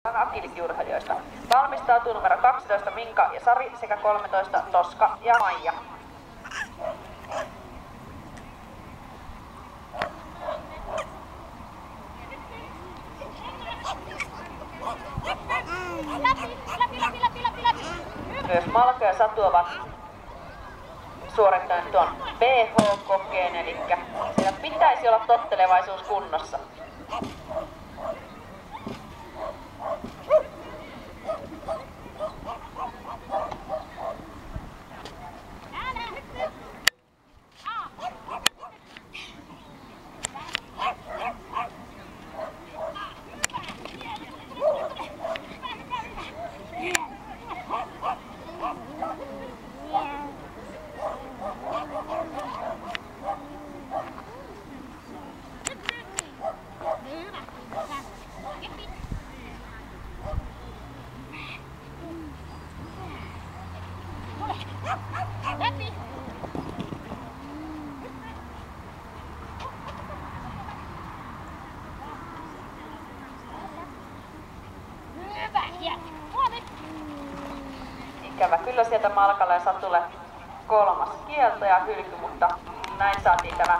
agilityurheilijoista. Valmistautuu numero 12 Minka ja Sari sekä 13 Toska ja Maija. Myös Malka ja Satu ovat suorittaneet tuon BH-kokeen, eli siellä pitäisi olla tottelevaisuus kunnossa. Ikävä kyllä sieltä Malkalle ja Satulle 3. kielto ja hylky, mutta näin saatiin tämä